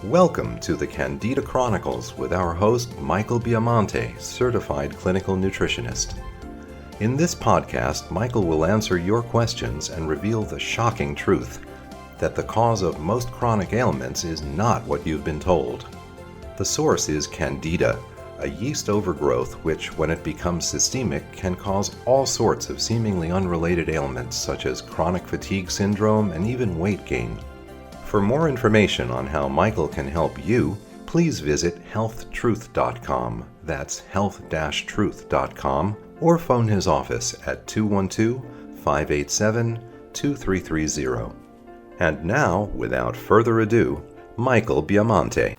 Welcome to the Candida Chronicles with our host, Michael Biamonte, certified clinical nutritionist. In this podcast, Michael will answer your questions and reveal the shocking truth that the cause of most chronic ailments is not what you've been told. The source is Candida, a yeast overgrowth which, when it becomes systemic, can cause all sorts of seemingly unrelated ailments such as chronic fatigue syndrome and even weight gain. For more information on how Michael can help you, please visit healthtruth.com. That's health-truth.com, or phone his office at 212-587-2330. And now, without further ado, Michael Biamonte.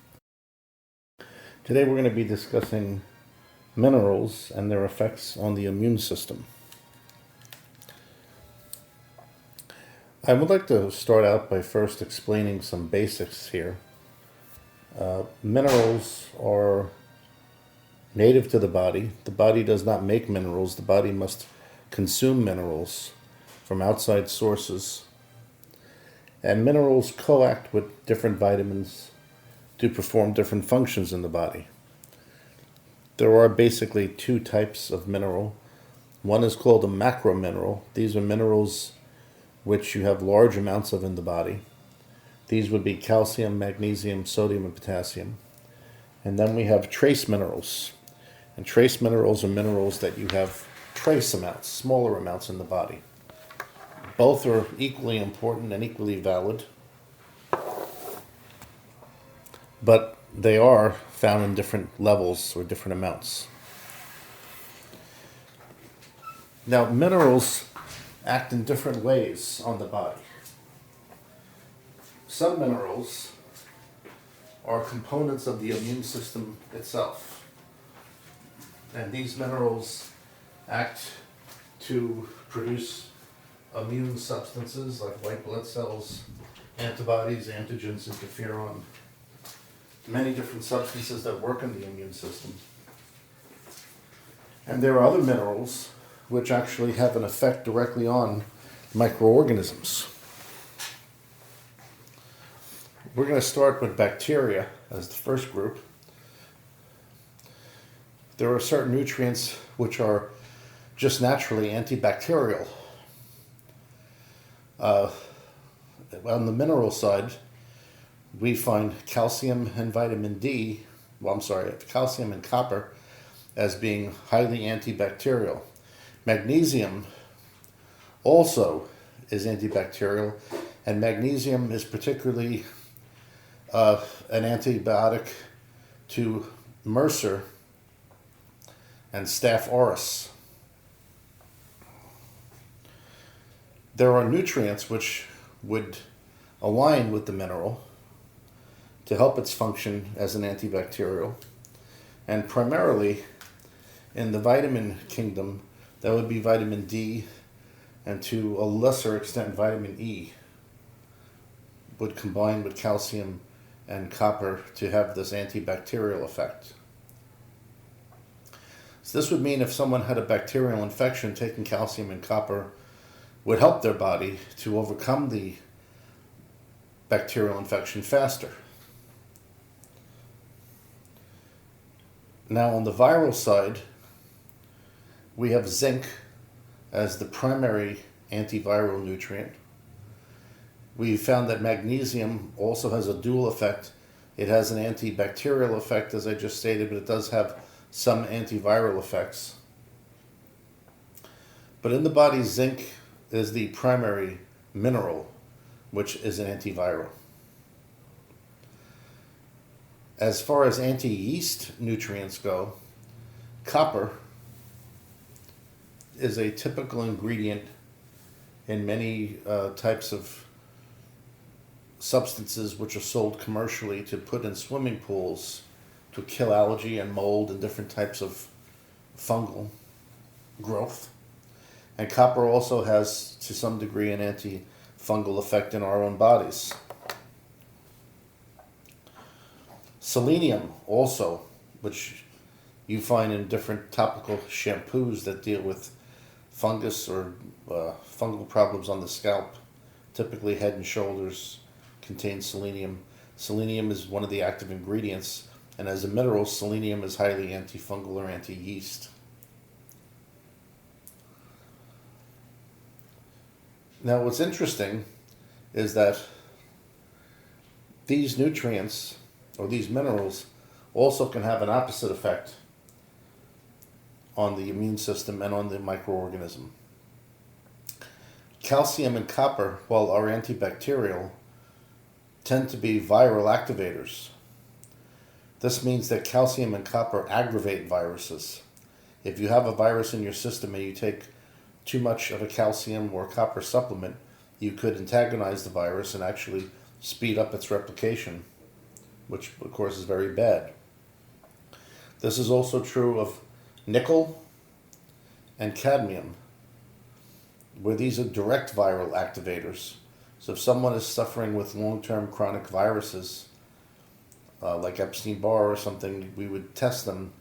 Today we're going to be discussing minerals and their effects on the immune system. I would like to start out by first explaining some basics here. Minerals are native to the body. The body does not make minerals. The body must consume minerals from outside sources. And minerals coact with different vitamins to perform different functions in the body. There are basically two types of mineral. One is called a macro mineral. These are minerals which you have large amounts of in the body. These would be calcium, magnesium, sodium, and potassium. And then we have trace minerals. And trace minerals are minerals that you have trace amounts, smaller amounts in the body. Both are equally important and equally valid, but they are found in different levels or different amounts. Now, minerals act in different ways on the body. Some minerals are components of the immune system itself. And these minerals act to produce immune substances like white blood cells, antibodies, antigens, interferon, many different substances that work in the immune system. And there are other minerals which actually have an effect directly on microorganisms. We're going to start with bacteria as the first group. There are certain nutrients which are just naturally antibacterial. On the mineral side, we find calcium and calcium and copper as being highly antibacterial. Magnesium also is antibacterial, and magnesium is particularly an antibiotic to MRSA and Staph aureus. There are nutrients which would align with the mineral to help its function as an antibacterial, and primarily in the vitamin kingdom, that would be vitamin D, and to a lesser extent vitamin E would combine with calcium and copper to have this antibacterial effect. So this would mean if someone had a bacterial infection, taking calcium and copper would help their body to overcome the bacterial infection faster. Now on the viral side, we have zinc as the primary antiviral nutrient. We found that magnesium also has a dual effect. It has an antibacterial effect, as I just stated, but it does have some antiviral effects. But in the body, zinc is the primary mineral, which is an antiviral. As far as anti-yeast nutrients go, copper is a typical ingredient in many types of substances which are sold commercially to put in swimming pools to kill algae and mold and different types of fungal growth. And copper also has, to some degree, an antifungal effect in our own bodies. Selenium also, which you find in different topical shampoos that deal with fungus or fungal problems on the scalp, typically Head and Shoulders contains selenium. Selenium is one of the active ingredients, and as a mineral, selenium is highly antifungal or anti-yeast. Now, what's interesting is that these nutrients, or these minerals, also can have an opposite effect on the immune system and on the microorganism. Calcium and copper, while are antibacterial, tend to be viral activators. This means that calcium and copper aggravate viruses. If you have a virus in your system and you take too much of a calcium or copper supplement, you could antagonize the virus and actually speed up its replication, which of course is very bad. This is also true of nickel and cadmium, where these are direct viral activators. So if someone is suffering with long-term chronic viruses, like Epstein-Barr or something, we would test them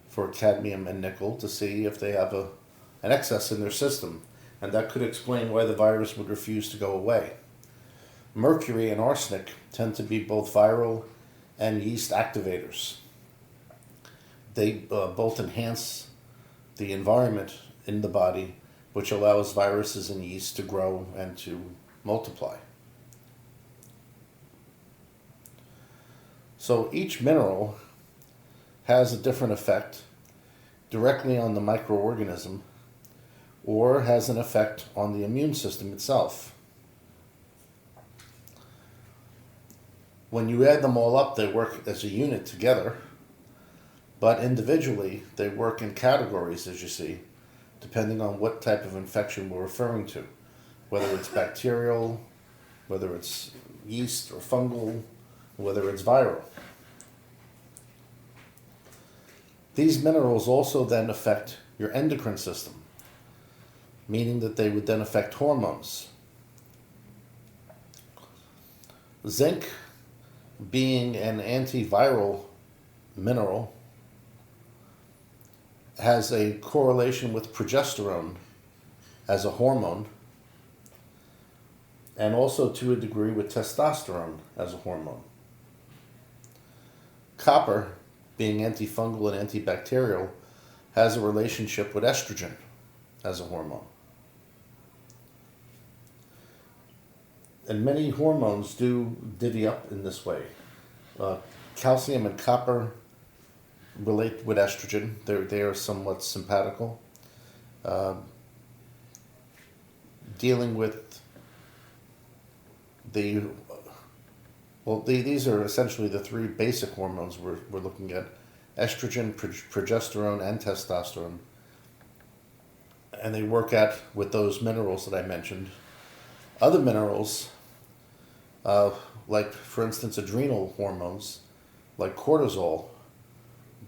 for cadmium and nickel to see if they have an excess in their system, and that could explain why the virus would refuse to go away. Mercury and arsenic tend to be both viral and yeast activators. They both enhance the environment in the body, which allows viruses and yeast to grow and to multiply. So each mineral has a different effect directly on the microorganism or has an effect on the immune system itself. When you add them all up, they work as a unit together, but individually they work in categories, as you see, depending on what type of infection we're referring to, whether it's bacterial, whether it's yeast or fungal, whether it's viral. These minerals also then affect your endocrine system, meaning that they would then affect hormones. Zinc, being an antiviral mineral, has a correlation with progesterone as a hormone, and also to a degree with testosterone as a hormone. Copper, being antifungal and antibacterial, has a relationship with estrogen as a hormone. And many hormones do divvy up in this way. Calcium and copper relate with estrogen. They are somewhat simpatical. Dealing with these are essentially the three basic hormones we're looking at: estrogen, progesterone, and testosterone. And they work with those minerals that I mentioned. Other minerals, like for instance adrenal hormones, like cortisol,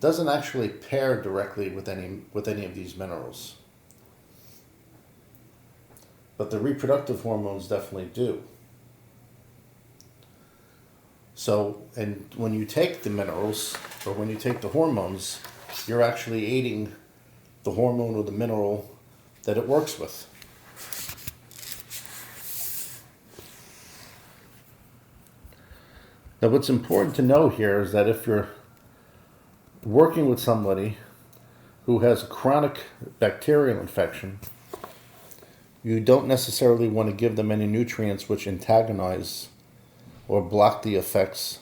doesn't actually pair directly with any of these minerals. But the reproductive hormones definitely do. So, and when you take the minerals, or when you take the hormones, you're actually aiding the hormone or the mineral that it works with. Now, what's important to know here is that if you're working with somebody who has a chronic bacterial infection, you don't necessarily want to give them any nutrients which antagonize or block the effects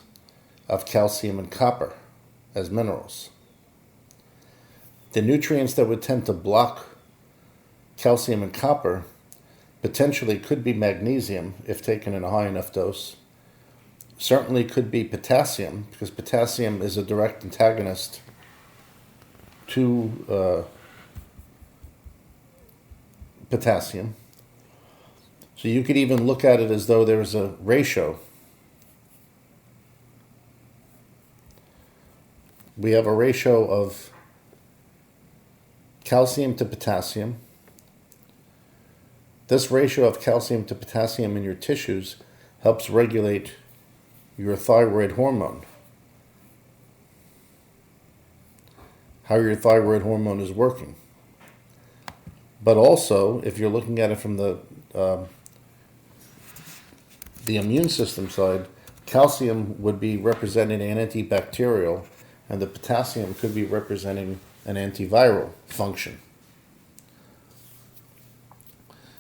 of calcium and copper as minerals. The nutrients that would tend to block calcium and copper potentially could be magnesium if taken in a high enough dose. Certainly could be potassium, because potassium is a direct antagonist to potassium. So you could even look at it as though there's a ratio. We have a ratio of calcium to potassium. This ratio of calcium to potassium in your tissues helps regulate your thyroid hormone. How your thyroid hormone is working. But also, if you're looking at it from the immune system side, calcium would be representing an antibacterial, and the potassium could be representing an antiviral function.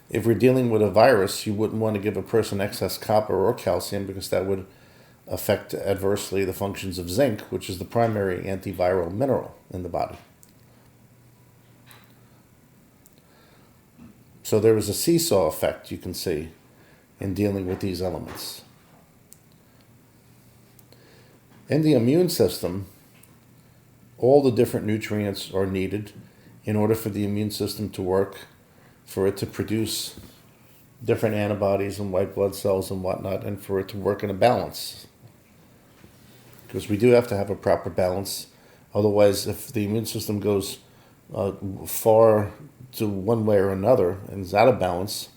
If we're dealing with a virus, you wouldn't want to give a person excess copper or calcium because that would affect adversely the functions of zinc, which is the primary antiviral mineral in the body. So there is a seesaw effect you can see in dealing with these elements. In the immune system, all the different nutrients are needed in order for the immune system to work, for it to produce different antibodies and white blood cells and whatnot, and for it to work in a balance. Because we do have to have a proper balance. Otherwise, if the immune system goes far to one way or another and is out of balance,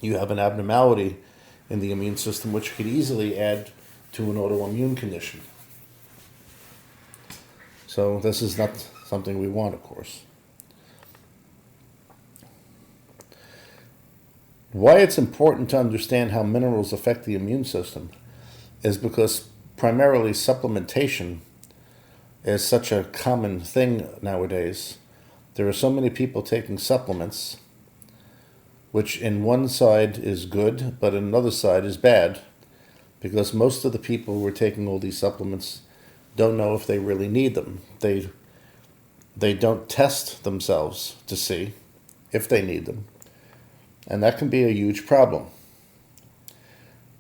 you have an abnormality in the immune system which could easily add to an autoimmune condition. So this is not something we want, of course. Why it's important to understand how minerals affect the immune system is because primarily supplementation is such a common thing nowadays. There are so many people taking supplements, which in one side is good, but in another side is bad, because most of the people who are taking all these supplements don't know if they really need them. They don't test themselves to see if they need them, and that can be a huge problem.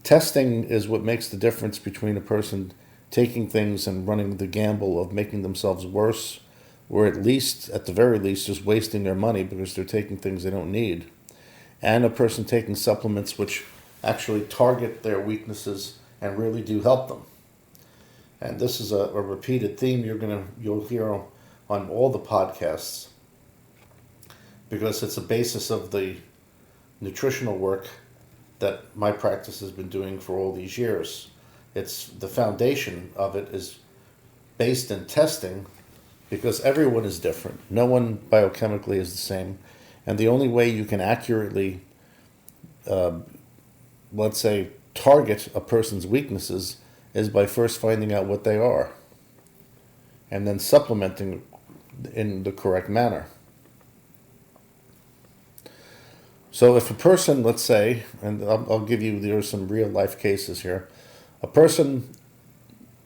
Testing is what makes the difference between a person taking things and running the gamble of making themselves worse, or at the very least, just wasting their money because they're taking things they don't need, and a person taking supplements which actually target their weaknesses and really do help them. And this is a repeated theme you'll hear on all the podcasts, because it's a basis of the nutritional work that my practice has been doing for all these years. It's the foundation of it is based in testing, because everyone is different. No one biochemically is the same. And the only way you can accurately, let's say, target a person's weaknesses is by first finding out what they are and then supplementing in the correct manner. So if a person, let's say, and I'll give you, there are some real life cases here. A person,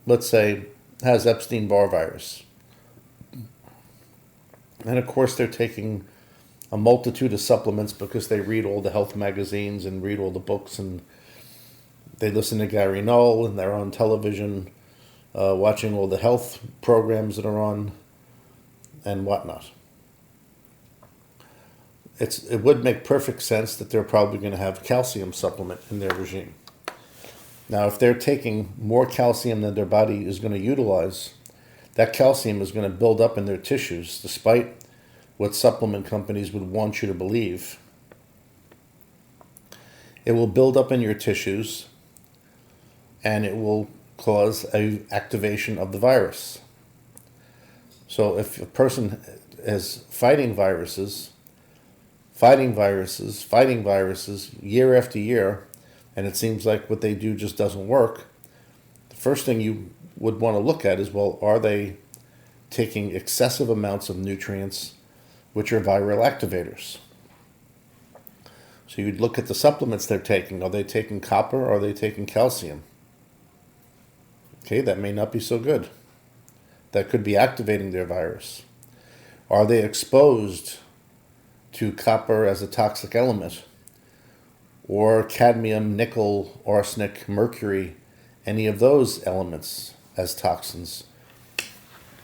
let's say, has Epstein-Barr virus. And of course they're taking a multitude of supplements because they read all the health magazines and read all the books, and they listen to Gary Null and they're on television watching all the health programs that are on and whatnot. It would make perfect sense that they're probably going to have a calcium supplement in their regime. Now, if they're taking more calcium than their body is going to utilize, that calcium is going to build up in their tissues, despite what supplement companies would want you to believe. It will build up in your tissues, and it will cause an activation of the virus. So if a person is fighting viruses year after year, and it seems like what they do just doesn't work, the first thing you would want to look at is, well, are they taking excessive amounts of nutrients, which are viral activators? So you'd look at the supplements they're taking. Are they taking copper or are they taking calcium? Okay, that may not be so good. That could be activating their virus. Are they exposed to copper as a toxic element, or cadmium, nickel, arsenic, mercury, any of those elements as toxins,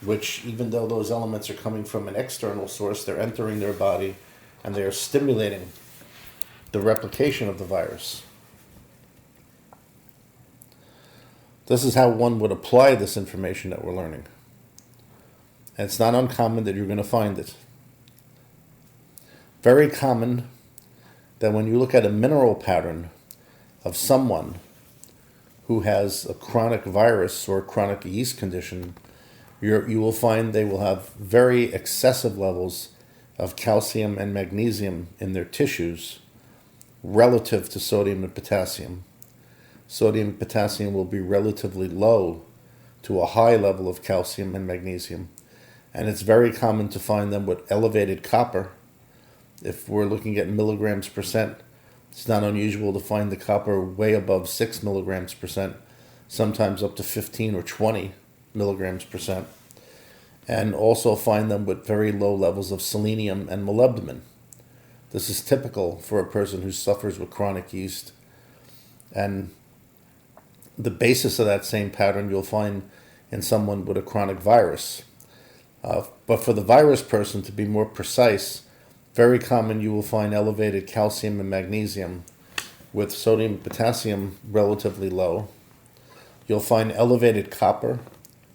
which, even though those elements are coming from an external source, they're entering their body and they are stimulating the replication of the virus. This is how one would apply this information that we're learning. And it's not uncommon that you're going to find it. Very common that when you look at a mineral pattern of someone who has a chronic virus or a chronic yeast condition, you will find they will have very excessive levels of calcium and magnesium in their tissues relative to sodium and potassium. sodium and potassium will be relatively low to a high level of calcium and magnesium. And it's very common to find them with elevated copper. If we're looking at milligrams percent, it's not unusual to find the copper way above 6 milligrams percent, sometimes up to 15 or 20 milligrams percent. And also find them with very low levels of selenium and molybdenum. This is typical for a person who suffers with chronic yeast. And the basis of that same pattern you'll find in someone with a chronic virus. But for the virus person, to be more precise, very common you will find elevated calcium and magnesium with sodium and potassium relatively low. You'll find elevated copper,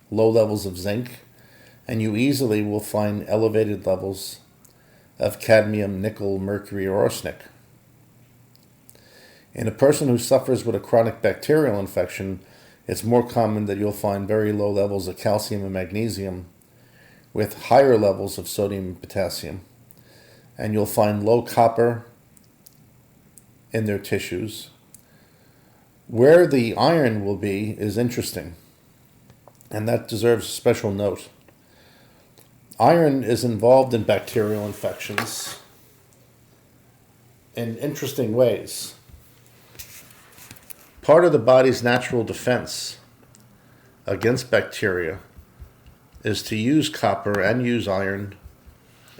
low levels of zinc, and you easily will find elevated levels of cadmium, nickel, mercury, or arsenic. In a person who suffers with a chronic bacterial infection, it's more common that you'll find very low levels of calcium and magnesium with higher levels of sodium and potassium. And you'll find low copper in their tissues. Where the iron will be is interesting, and that deserves a special note. Iron is involved in bacterial infections in interesting ways. Part of the body's natural defense against bacteria is to use copper and use iron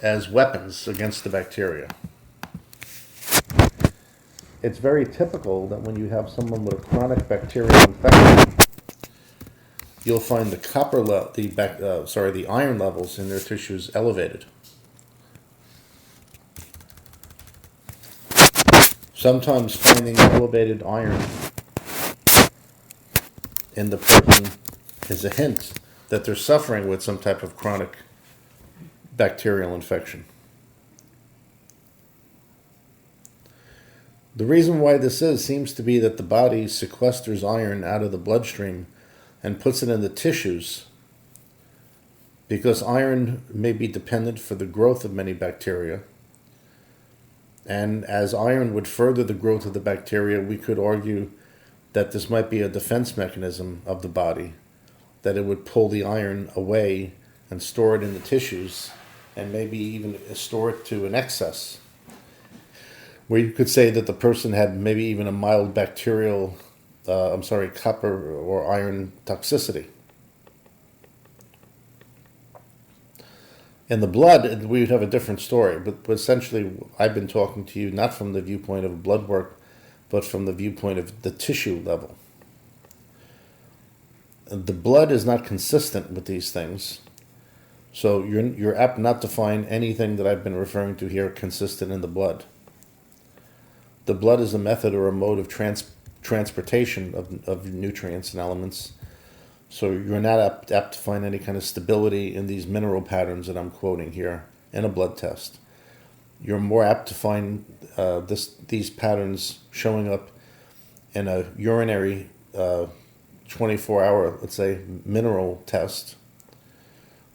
as weapons against the bacteria. It's very typical that when you have someone with a chronic bacterial infection, you'll find the iron levels in their tissues elevated. Sometimes finding elevated iron in the person is a hint that they're suffering with some type of chronic bacterial infection. The reason why this seems to be that the body sequesters iron out of the bloodstream and puts it in the tissues, because iron may be dependent for the growth of many bacteria. And as iron would further the growth of the bacteria, we could argue that this might be a defense mechanism of the body, that it would pull the iron away and store it in the tissues, and maybe even store it to an excess, where you could say that the person had maybe even a mild bacterial, copper or iron toxicity. In the blood, we would have a different story, but essentially I've been talking to you not from the viewpoint of blood work, but from the viewpoint of the tissue level. The blood is not consistent with these things, so you're apt not to find anything that I've been referring to here consistent in the blood. The blood is a method or a mode of transportation of nutrients and elements, so you're not apt to find any kind of stability in these mineral patterns that I'm quoting here in a blood test. You're more apt to find these patterns showing up in a urinary 24-hour, let's say, mineral test,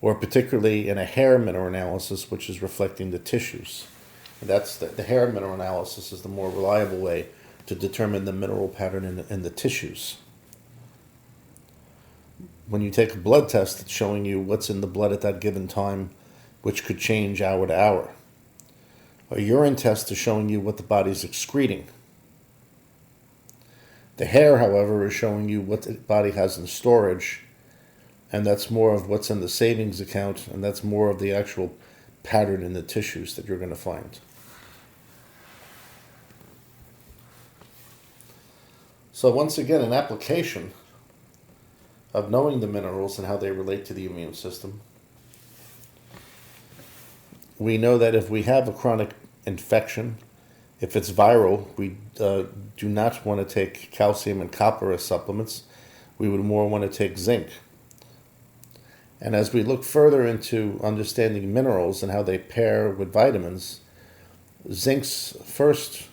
or particularly in a hair mineral analysis, which is reflecting the tissues. And that's the hair mineral analysis is the more reliable way to determine the mineral pattern in the tissues. When you take a blood test, it's showing you what's in the blood at that given time, which could change hour to hour. A urine test is showing you what the body's excreting. The hair, however, is showing you what the body has in storage, and that's more of what's in the savings account, and that's more of the actual pattern in the tissues that you're going to find. So once again, an application of knowing the minerals and how they relate to the immune system. We know that if we have a chronic infection, if it's viral, we do not want to take calcium and copper as supplements. We would more want to take zinc. And as we look further into understanding minerals and how they pair with vitamins, zinc's first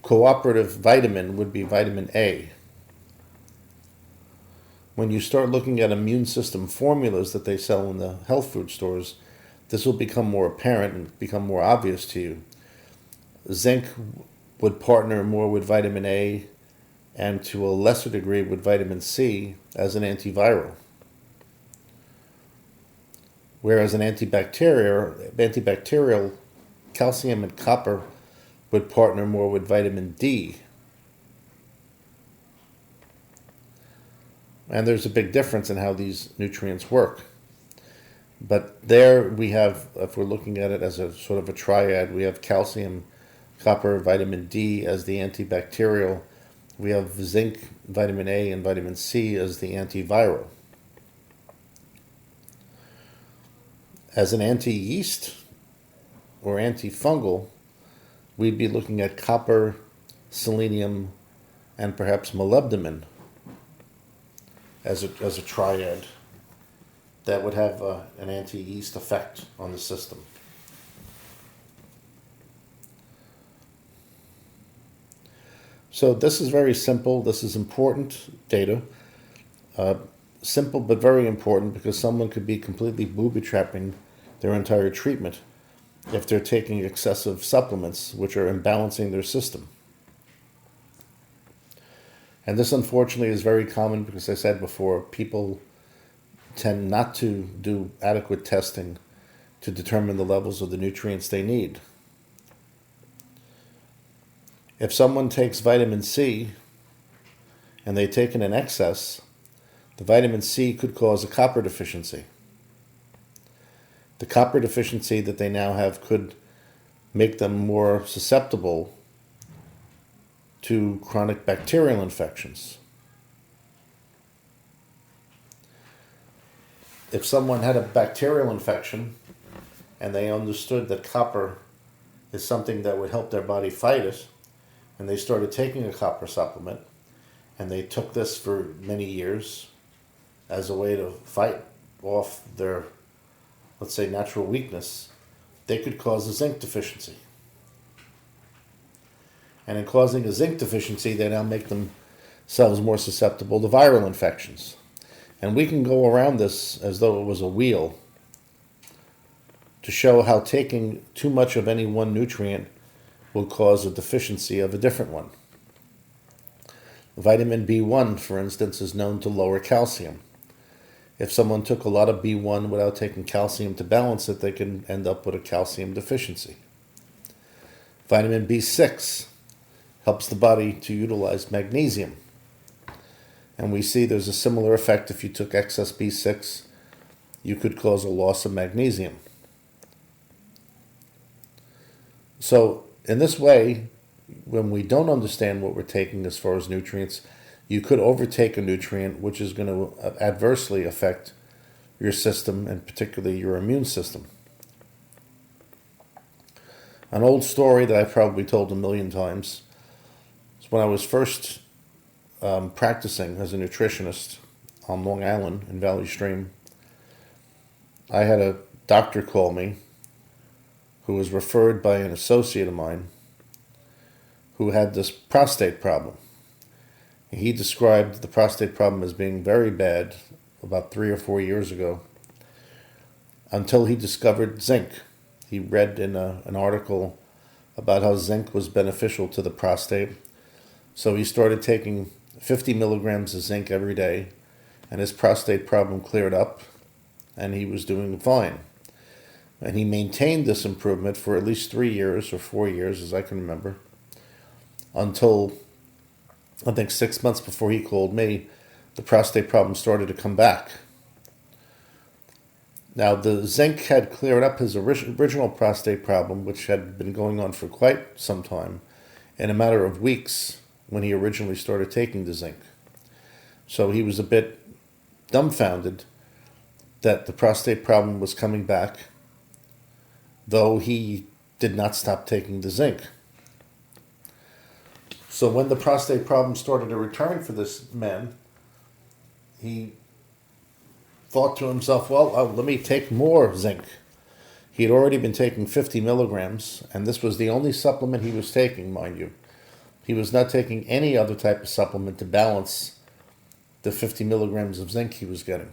cooperative vitamin would be vitamin A. When you start looking at immune system formulas that they sell in the health food stores, this will become more apparent and become more obvious to you. Zinc would partner more with vitamin A and to a lesser degree with vitamin C as an antiviral. Whereas an antibacterial calcium and copper would partner more with vitamin D. And there's a big difference in how these nutrients work. But there we have, if we're looking at it as a sort of a triad, we have calcium, copper, vitamin D as the antibacterial. We have zinc, vitamin A, and vitamin C as the antiviral. As an anti-yeast or antifungal, we'd be looking at copper, selenium, and perhaps molybdenum as a triad that would have an anti-yeast effect on the system. So this is very simple. This is important data. Simple but very important, because someone could be completely booby-trapping their entire treatment if they're taking excessive supplements which are imbalancing their system. And this unfortunately is very common because, as I said before, people tend not to do adequate testing to determine the levels of the nutrients they need. If someone takes vitamin C and they take it in excess, the vitamin C could cause a copper deficiency. The copper deficiency that they now have could make them more susceptible to chronic bacterial infections. If someone had a bacterial infection and they understood that copper is something that would help their body fight it, and they started taking a copper supplement, and they took this for many years as a way to fight off their, let's say, natural weakness, they could cause a zinc deficiency. And in causing a zinc deficiency, they now make themselves more susceptible to viral infections. And we can go around this as though it was a wheel to show how taking too much of any one nutrient will cause a deficiency of a different one. Vitamin B1, for instance, is known to lower calcium. If someone took a lot of B1 without taking calcium to balance it, they can end up with a calcium deficiency. Vitamin B6 helps the body to utilize magnesium. And we see there's a similar effect. If you took excess B6, you could cause a loss of magnesium. So in this way, when we don't understand what we're taking as far as nutrients, you could overtake a nutrient which is going to adversely affect your system, and particularly your immune system. An old story that I've probably told a million times is when I was first practicing as a nutritionist on Long Island in Valley Stream. I had a doctor call me who was referred by an associate of mine who had this prostate problem. He described the prostate problem as being very bad about 3 or 4 years ago, until he discovered zinc. He read in an article about how zinc was beneficial to the prostate. So he started taking 50 milligrams of zinc every day, and his prostate problem cleared up, and he was doing fine. And he maintained this improvement for at least 3 years or 4 years, as I can remember, until I think 6 months before he called me, the prostate problem started to come back. Now, the zinc had cleared up his original prostate problem, which had been going on for quite some time, in a matter of weeks when he originally started taking the zinc. So he was a bit dumbfounded that the prostate problem was coming back, though he did not stop taking the zinc. So when the prostate problem started to return for this man, he thought to himself, well, let me take more zinc. He had already been taking 50 milligrams, and this was the only supplement he was taking, mind you. He was not taking any other type of supplement to balance the 50 milligrams of zinc he was getting.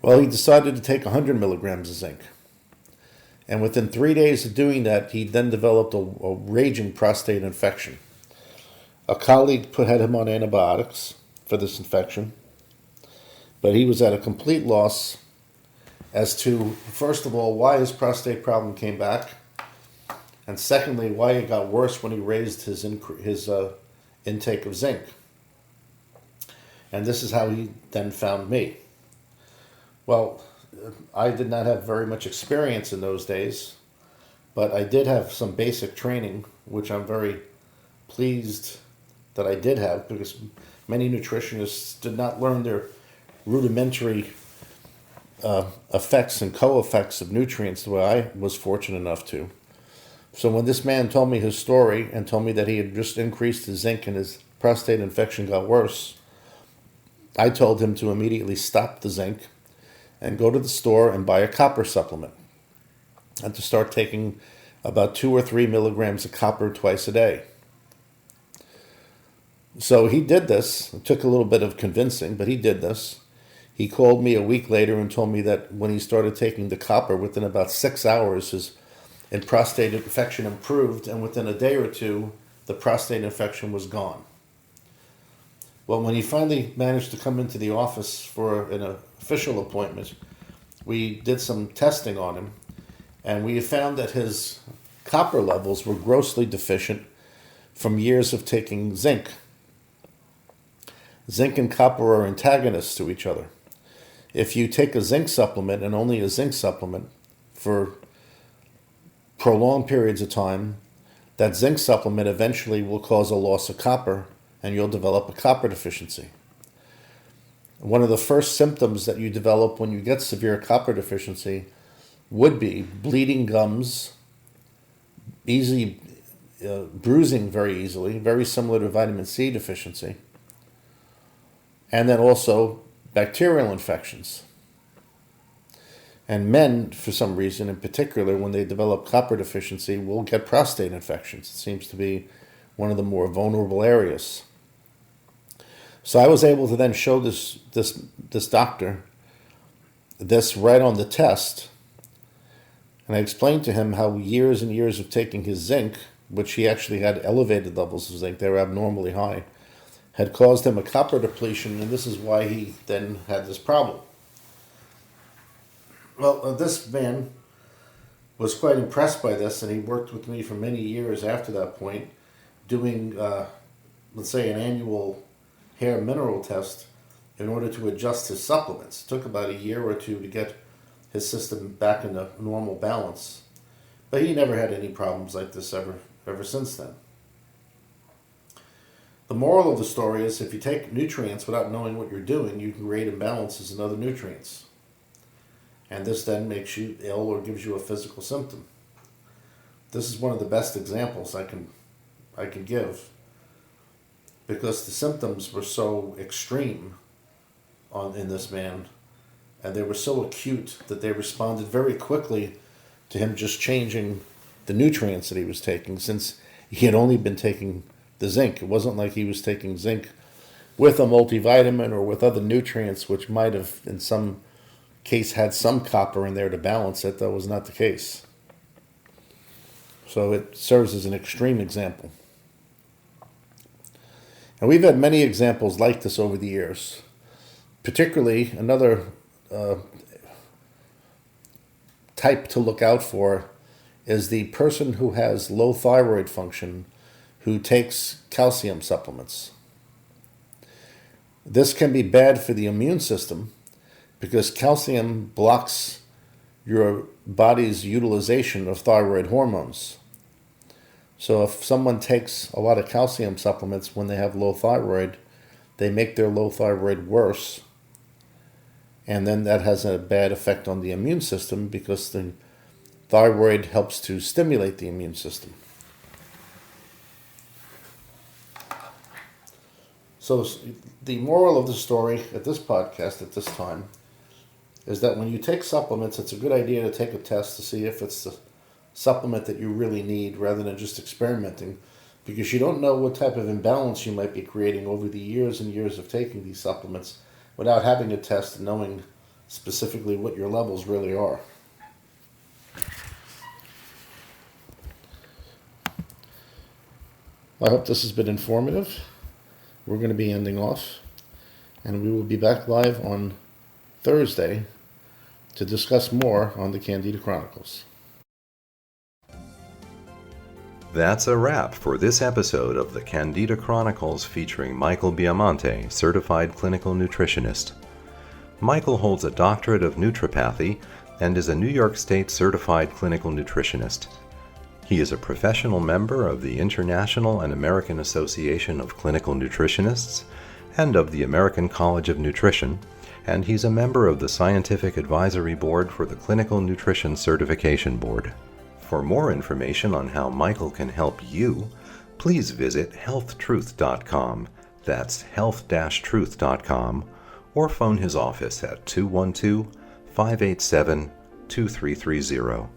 Well, he decided to take 100 milligrams of zinc. And within 3 days of doing that, he then developed a raging prostate infection. A colleague had him on antibiotics for this infection, but he was at a complete loss as to, first of all, why his prostate problem came back, and secondly, why it got worse when he raised his intake of zinc. And this is how he then found me. Well, I did not have very much experience in those days, but I did have some basic training, which I'm very pleased that I did have, because many nutritionists did not learn their rudimentary effects and co-effects of nutrients the way I was fortunate enough to. So when this man told me his story and told me that he had just increased his zinc and his prostate infection got worse, I told him to immediately stop the zinc and go to the store and buy a copper supplement, and to start taking about 2 or 3 milligrams of copper twice a day. So he did this. It took a little bit of convincing, but he did this. He called me a week later and told me that when he started taking the copper, within about 6 hours, his prostate infection improved, and within a day or two, the prostate infection was gone. Well, when he finally managed to come into the office for an official appointment, we did some testing on him, and we found that his copper levels were grossly deficient from years of taking zinc. Zinc and copper are antagonists to each other. If you take a zinc supplement, and only a zinc supplement, for prolonged periods of time, that zinc supplement eventually will cause a loss of copper, and you'll develop a copper deficiency. One of the first symptoms that you develop when you get severe copper deficiency would be bleeding gums, bruising very easily, very similar to vitamin C deficiency, and then also bacterial infections. And men, for some reason in particular, when they develop copper deficiency, will get prostate infections. It seems to be one of the more vulnerable areas. So I was able to then show this doctor this right on the test, and I explained to him how years and years of taking his zinc, which he actually had elevated levels of zinc, they were abnormally high, had caused him a copper depletion, and this is why he then had this problem. Well, this man was quite impressed by this, and he worked with me for many years after that point, doing, let's say, an annual hair mineral test in order to adjust his supplements. It took about a year or two to get his system back in a normal balance, but he never had any problems like this ever since then. The moral of the story is, if you take nutrients without knowing what you're doing, you can create imbalances in other nutrients. And this then makes you ill or gives you a physical symptom. This is one of the best examples I can give, because the symptoms were so extreme in this man, and they were so acute that they responded very quickly to him just changing the nutrients that he was taking, since he had only been taking the zinc. It wasn't like he was taking zinc with a multivitamin or with other nutrients, which might have, in some case, had some copper in there to balance it. That was not the case. So it serves as an extreme example. And we've had many examples like this over the years. Particularly, another type to look out for is the person who has low thyroid function who takes calcium supplements. This can be bad for the immune system, because calcium blocks your body's utilization of thyroid hormones. So if someone takes a lot of calcium supplements when they have low thyroid, they make their low thyroid worse. And then that has a bad effect on the immune system, because the thyroid helps to stimulate the immune system. So the moral of the story at this podcast at this time is that when you take supplements, it's a good idea to take a test to see if it's the supplement that you really need, rather than just experimenting, because you don't know what type of imbalance you might be creating over the years and years of taking these supplements without having a test and knowing specifically what your levels really are. I hope this has been informative. We're going to be ending off, and we will be back live on Thursday to discuss more on the Candida Chronicles. That's a wrap for this episode of the Candida Chronicles featuring Michael Biamonte, certified clinical nutritionist. Michael holds a doctorate of naturopathy and is a New York State certified clinical nutritionist. He is a professional member of the International and American Association of Clinical Nutritionists and of the American College of Nutrition, and he's a member of the Scientific Advisory Board for the Clinical Nutrition Certification Board. For more information on how Michael can help you, please visit healthtruth.com. That's health-truth.com, or phone his office at 212-587-2330.